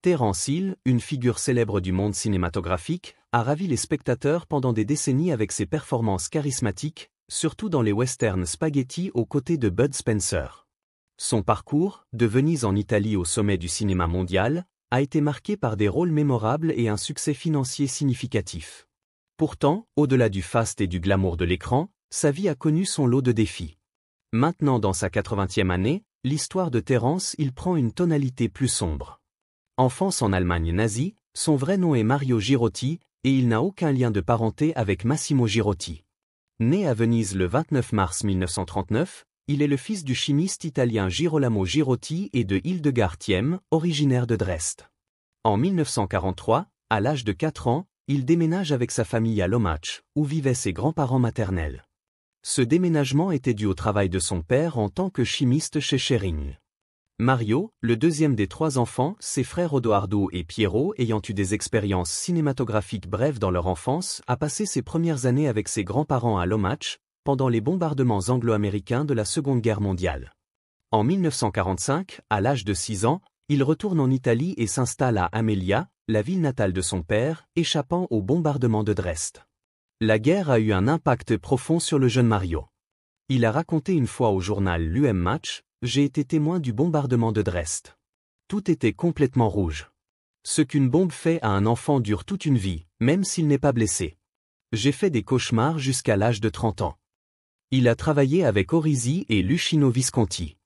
Terence Hill, une figure célèbre du monde cinématographique, a ravi les spectateurs pendant des décennies avec ses performances charismatiques, surtout dans les westerns spaghetti aux côtés de Bud Spencer. Son parcours, de Venise en Italie au sommet du cinéma mondial, a été marqué par des rôles mémorables et un succès financier significatif. Pourtant, au-delà du faste et du glamour de l'écran, sa vie a connu son lot de défis. Maintenant dans sa 80e année, l'histoire de Terence Hill prend une tonalité plus sombre. Enfance en Allemagne nazie, son vrai nom est Mario Girotti, et il n'a aucun lien de parenté avec Massimo Girotti. Né à Venise le 29 mars 1939, il est le fils du chimiste italien Girolamo Girotti et de Hildegard Thiem, originaire de Dresde. En 1943, à l'âge de 4 ans, il déménage avec sa famille à Lommatzsch, où vivaient ses grands-parents maternels. Ce déménagement était dû au travail de son père en tant que chimiste chez Schering. Mario, le deuxième des 3 enfants, ses frères Odoardo et Piero ayant eu des expériences cinématographiques brèves dans leur enfance, a passé ses premières années avec ses grands-parents à Lommatzsch, pendant les bombardements anglo-américains de la Seconde Guerre mondiale. En 1945, à l'âge de 6 ans, il retourne en Italie et s'installe à Amelia, la ville natale de son père, échappant aux bombardements de Dresde. La guerre a eu un impact profond sur le jeune Mario. Il a raconté une fois au journal l'UM Match: « J'ai été témoin du bombardement de Dresde. Tout était complètement rouge. Ce qu'une bombe fait à un enfant dure toute une vie, même s'il n'est pas blessé. J'ai fait des cauchemars jusqu'à l'âge de 30 ans. » Il a travaillé avec Orisi et Luchino Visconti.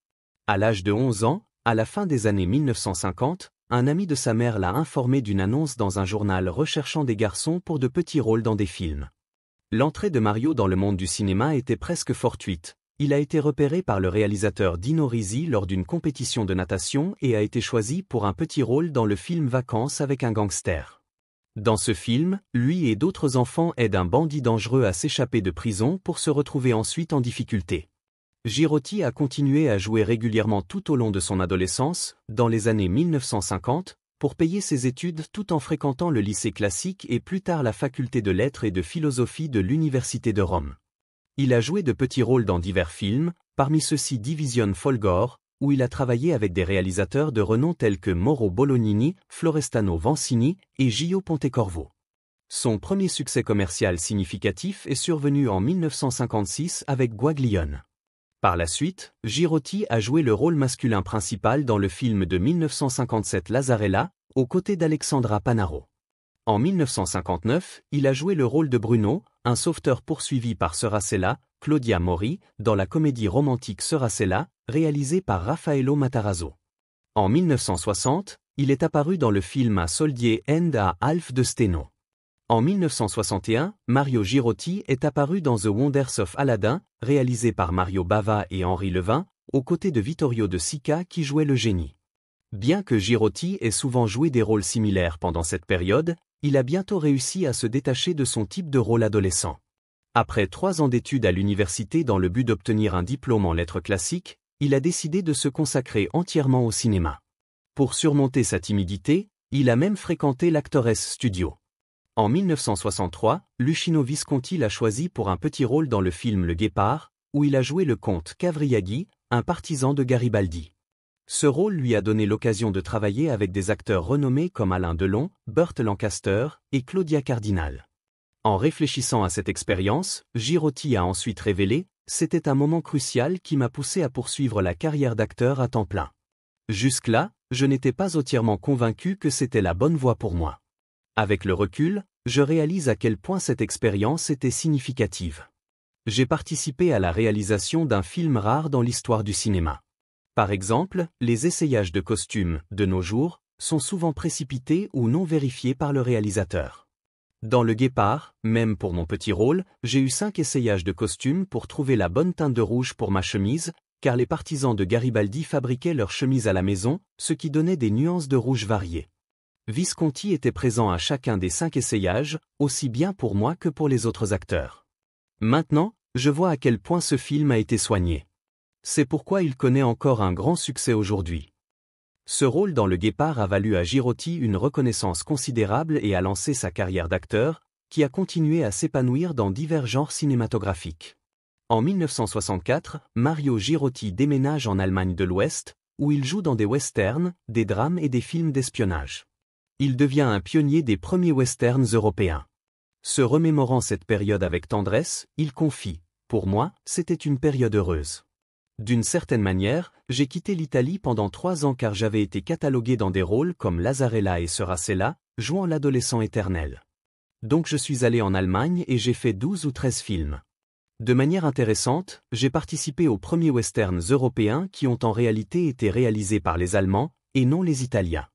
À l'âge de 11 ans, à la fin des années 1950, un ami de sa mère l'a informé d'une annonce dans un journal recherchant des garçons pour de petits rôles dans des films. L'entrée de Mario dans le monde du cinéma était presque fortuite. Il a été repéré par le réalisateur Dino Risi lors d'une compétition de natation et a été choisi pour un petit rôle dans le film Vacances avec un gangster. Dans ce film, lui et d'autres enfants aident un bandit dangereux à s'échapper de prison pour se retrouver ensuite en difficulté. Girotti a continué à jouer régulièrement tout au long de son adolescence, dans les années 1950, pour payer ses études tout en fréquentant le lycée classique et plus tard la faculté de lettres et de philosophie de l'Université de Rome. Il a joué de petits rôles dans divers films, parmi ceux-ci Division Folgore, où il a travaillé avec des réalisateurs de renom tels que Mauro Bolognini, Florestano Vancini et Gio Pontecorvo. Son premier succès commercial significatif est survenu en 1956 avec Guaglione. Par la suite, Girotti a joué le rôle masculin principal dans le film de 1957 Lazzarella, aux côtés d'Alexandra Panaro. En 1959, il a joué le rôle de Bruno, un sauveteur poursuivi par Serracella, Claudia Mori, dans la comédie romantique Serracella, réalisée par Raffaello Matarazzo. En 1960, il est apparu dans le film A Soldier and a Half de Steno. En 1961, Mario Girotti est apparu dans The Wonders of Aladdin, réalisé par Mario Bava et Henri Levin, aux côtés de Vittorio De Sica qui jouait le génie. Bien que Girotti ait souvent joué des rôles similaires pendant cette période, il a bientôt réussi à se détacher de son type de rôle adolescent. Après 3 ans d'études à l'université dans le but d'obtenir un diplôme en lettres classiques, il a décidé de se consacrer entièrement au cinéma. Pour surmonter sa timidité, il a même fréquenté l'Actores Studio. En 1963, Luchino Visconti l'a choisi pour un petit rôle dans le film Le Guépard, où il a joué le comte Cavriaghi, un partisan de Garibaldi. Ce rôle lui a donné l'occasion de travailler avec des acteurs renommés comme Alain Delon, Burt Lancaster et Claudia Cardinal. En réfléchissant à cette expérience, Girotti a ensuite révélé « C'était un moment crucial qui m'a poussé à poursuivre la carrière d'acteur à temps plein. Jusque-là, je n'étais pas entièrement convaincu que c'était la bonne voie pour moi. Avec le recul, je réalise à quel point cette expérience était significative. J'ai participé à la réalisation d'un film rare dans l'histoire du cinéma. Par exemple, les essayages de costumes, de nos jours, sont souvent précipités ou non vérifiés par le réalisateur. Dans Le Guépard, même pour mon petit rôle, j'ai eu 5 essayages de costumes pour trouver la bonne teinte de rouge pour ma chemise, car les partisans de Garibaldi fabriquaient leurs chemises à la maison, ce qui donnait des nuances de rouge variées. Visconti était présent à chacun des 5 essayages, aussi bien pour moi que pour les autres acteurs. Maintenant, je vois à quel point ce film a été soigné. C'est pourquoi il connaît encore un grand succès aujourd'hui. Ce rôle dans Le Guépard a valu à Girotti une reconnaissance considérable et a lancé sa carrière d'acteur, qui a continué à s'épanouir dans divers genres cinématographiques. En 1964, Mario Girotti déménage en Allemagne de l'Ouest, où il joue dans des westerns, des drames et des films d'espionnage. Il devient un pionnier des premiers westerns européens. Se remémorant cette période avec tendresse, il confie : « Pour moi, c'était une période heureuse. D'une certaine manière, j'ai quitté l'Italie pendant 3 ans car j'avais été catalogué dans des rôles comme Lazzarella et Seracella, jouant l'adolescent éternel. Donc je suis allé en Allemagne et j'ai fait 12 ou 13 films. De manière intéressante, j'ai participé aux premiers westerns européens qui ont en réalité été réalisés par les Allemands, et non les Italiens.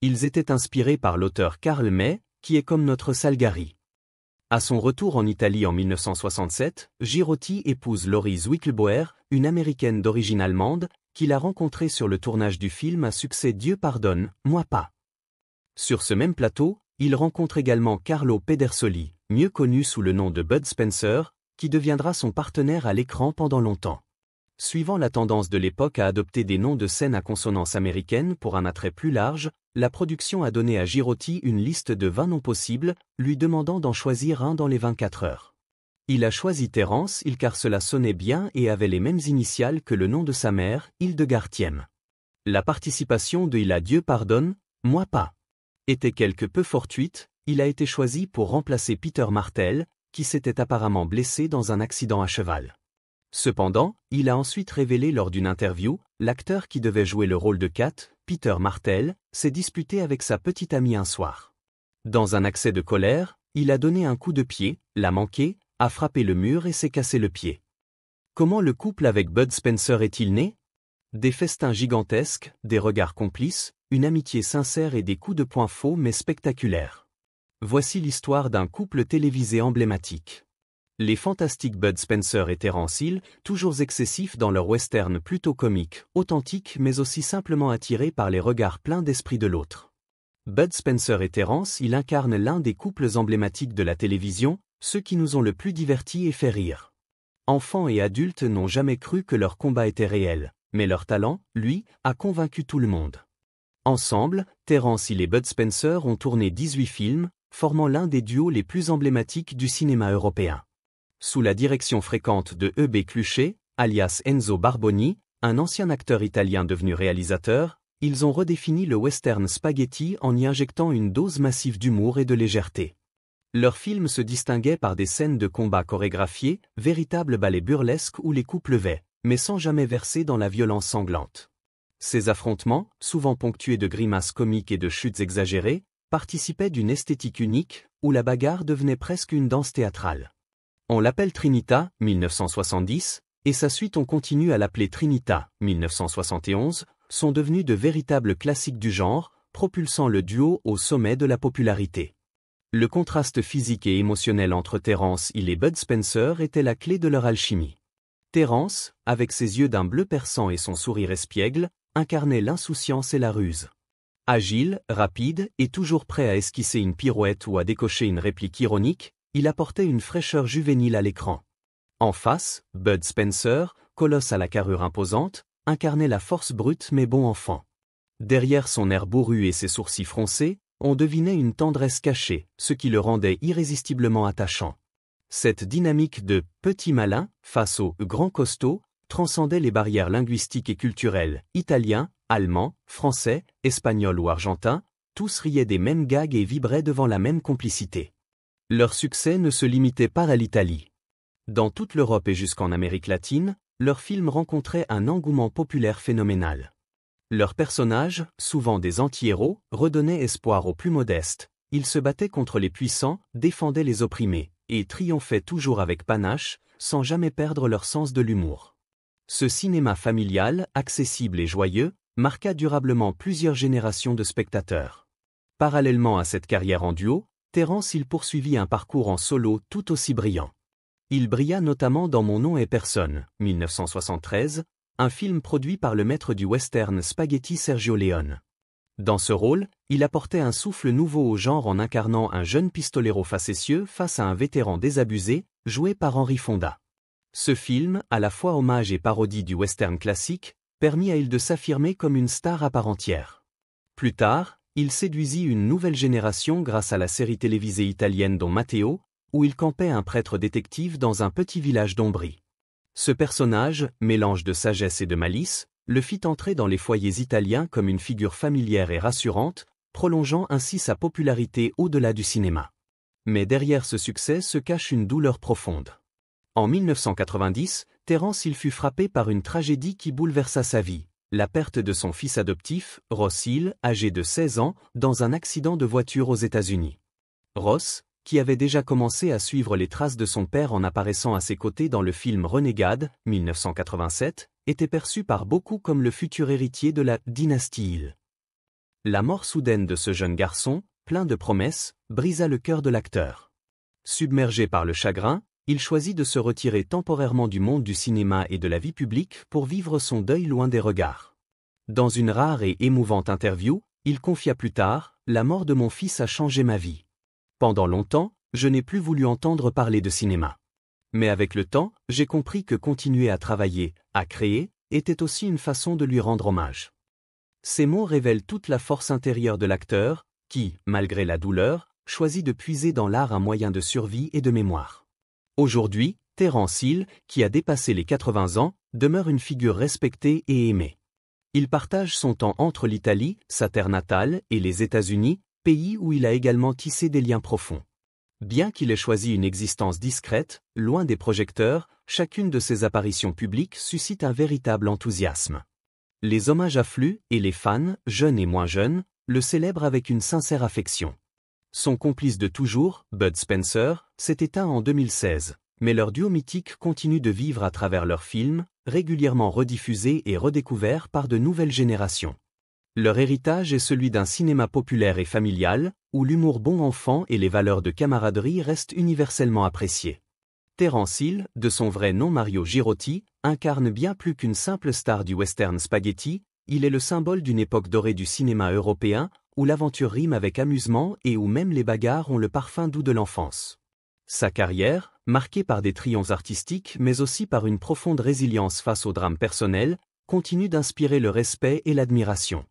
Ils étaient inspirés par l'auteur Karl May, qui est comme notre Salgari. » À son retour en Italie en 1967, Girotti épouse Laurie Zwickelbauer, une américaine d'origine allemande, qu'il a rencontrée sur le tournage du film à succès Dieu pardonne, moi pas. Sur ce même plateau, il rencontre également Carlo Pedersoli, mieux connu sous le nom de Bud Spencer, qui deviendra son partenaire à l'écran pendant longtemps. Suivant la tendance de l'époque à adopter des noms de scènes à consonance américaine pour un attrait plus large, la production a donné à Girotti une liste de 20 noms possibles, lui demandant d'en choisir un dans les 24 heures. Il a choisi Terence car cela sonnait bien et avait les mêmes initiales que le nom de sa mère, Hildegard Thiem. La participation de Il a Dieu pardonne, moi pas. Était quelque peu fortuite, il a été choisi pour remplacer Peter Martel, qui s'était apparemment blessé dans un accident à cheval. Cependant, il a ensuite révélé lors d'une interview, l'acteur qui devait jouer le rôle de Kat, Peter Martel, s'est disputé avec sa petite amie un soir. Dans un accès de colère, il a donné un coup de pied, l'a manqué, a frappé le mur et s'est cassé le pied. Comment le couple avec Bud Spencer est-il né ? Des festins gigantesques, des regards complices, une amitié sincère et des coups de poing faux mais spectaculaires. Voici l'histoire d'un couple télévisé emblématique. Les fantastiques Bud Spencer et Terence Hill, toujours excessifs dans leur western plutôt comique, authentique mais aussi simplement attirés par les regards pleins d'esprit de l'autre. Bud Spencer et Terence Hill incarnent l'un des couples emblématiques de la télévision, ceux qui nous ont le plus divertis et fait rire. Enfants et adultes n'ont jamais cru que leur combat était réel, mais leur talent, lui, a convaincu tout le monde. Ensemble, Terence Hill et Bud Spencer ont tourné 18 films, formant l'un des duos les plus emblématiques du cinéma européen. Sous la direction fréquente de E.B. Clucher, alias Enzo Barboni, un ancien acteur italien devenu réalisateur, ils ont redéfini le western spaghetti en y injectant une dose massive d'humour et de légèreté. Leurs films se distinguaient par des scènes de combat chorégraphiées, véritables ballets burlesques où les coups pleuvaient, mais sans jamais verser dans la violence sanglante. Ces affrontements, souvent ponctués de grimaces comiques et de chutes exagérées, participaient d'une esthétique unique, où la bagarre devenait presque une danse théâtrale. On l'appelle Trinita, 1970, et sa suite on continue à l'appeler Trinita, 1971, sont devenus de véritables classiques du genre, propulsant le duo au sommet de la popularité. Le contraste physique et émotionnel entre Terence Hill et Bud Spencer était la clé de leur alchimie. Terence, avec ses yeux d'un bleu perçant et son sourire espiègle, incarnait l'insouciance et la ruse. Agile, rapide et toujours prêt à esquisser une pirouette ou à décocher une réplique ironique, il apportait une fraîcheur juvénile à l'écran. En face, Bud Spencer, colosse à la carrure imposante, incarnait la force brute mais bon enfant. Derrière son air bourru et ses sourcils froncés, on devinait une tendresse cachée, ce qui le rendait irrésistiblement attachant. Cette dynamique de « petit malin » face au « grand costaud » transcendait les barrières linguistiques et culturelles, italien, allemand, français, espagnol ou argentin, tous riaient des mêmes gags et vibraient devant la même complicité. Leur succès ne se limitait pas à l'Italie. Dans toute l'Europe et jusqu'en Amérique latine, leurs films rencontraient un engouement populaire phénoménal. Leurs personnages, souvent des anti-héros, redonnaient espoir aux plus modestes, ils se battaient contre les puissants, défendaient les opprimés, et triomphaient toujours avec panache, sans jamais perdre leur sens de l'humour. Ce cinéma familial, accessible et joyeux, marqua durablement plusieurs générations de spectateurs. Parallèlement à cette carrière en duo, Terence Hill poursuivit un parcours en solo tout aussi brillant. Il brilla notamment dans Mon nom est personne, 1973, un film produit par le maître du western spaghetti Sergio Leone. Dans ce rôle, il apportait un souffle nouveau au genre en incarnant un jeune pistolero facétieux face à un vétéran désabusé, joué par Henry Fonda. Ce film, à la fois hommage et parodie du western classique, permit à Hill de s'affirmer comme une star à part entière. Plus tard, il séduisit une nouvelle génération grâce à la série télévisée italienne Don Matteo, où il campait un prêtre détective dans un petit village d'Ombrie. Ce personnage, mélange de sagesse et de malice, le fit entrer dans les foyers italiens comme une figure familière et rassurante, prolongeant ainsi sa popularité au-delà du cinéma. Mais derrière ce succès se cache une douleur profonde. En 1990, Terence Hill fut frappé par une tragédie qui bouleversa sa vie, la perte de son fils adoptif, Ross Hill, âgé de 16 ans, dans un accident de voiture aux États-Unis. Ross, qui avait déjà commencé à suivre les traces de son père en apparaissant à ses côtés dans le film Renegade, 1987, était perçu par beaucoup comme le futur héritier de la dynastie Hill. La mort soudaine de ce jeune garçon, plein de promesses, brisa le cœur de l'acteur. Submergé par le chagrin, il choisit de se retirer temporairement du monde du cinéma et de la vie publique pour vivre son deuil loin des regards. Dans une rare et émouvante interview, il confia plus tard « La mort de mon fils a changé ma vie. Pendant longtemps, je n'ai plus voulu entendre parler de cinéma. Mais avec le temps, j'ai compris que continuer à travailler, à créer, était aussi une façon de lui rendre hommage. » Ces mots révèlent toute la force intérieure de l'acteur, qui, malgré la douleur, choisit de puiser dans l'art un moyen de survie et de mémoire. Aujourd'hui, Terence Hill, qui a dépassé les 80 ans, demeure une figure respectée et aimée. Il partage son temps entre l'Italie, sa terre natale, et les États-Unis, pays où il a également tissé des liens profonds. Bien qu'il ait choisi une existence discrète, loin des projecteurs, chacune de ses apparitions publiques suscite un véritable enthousiasme. Les hommages affluent et les fans, jeunes et moins jeunes, le célèbrent avec une sincère affection. Son complice de toujours, Bud Spencer, s'est éteint en 2016, mais leur duo mythique continue de vivre à travers leurs films, régulièrement rediffusés et redécouverts par de nouvelles générations. Leur héritage est celui d'un cinéma populaire et familial, où l'humour bon enfant et les valeurs de camaraderie restent universellement appréciés. Terence Hill, de son vrai nom Mario Girotti, incarne bien plus qu'une simple star du western spaghetti, il est le symbole d'une époque dorée du cinéma européen, où l'aventure rime avec amusement et où même les bagarres ont le parfum doux de l'enfance. Sa carrière, marquée par des triomphes artistiques mais aussi par une profonde résilience face aux drames personnels, continue d'inspirer le respect et l'admiration.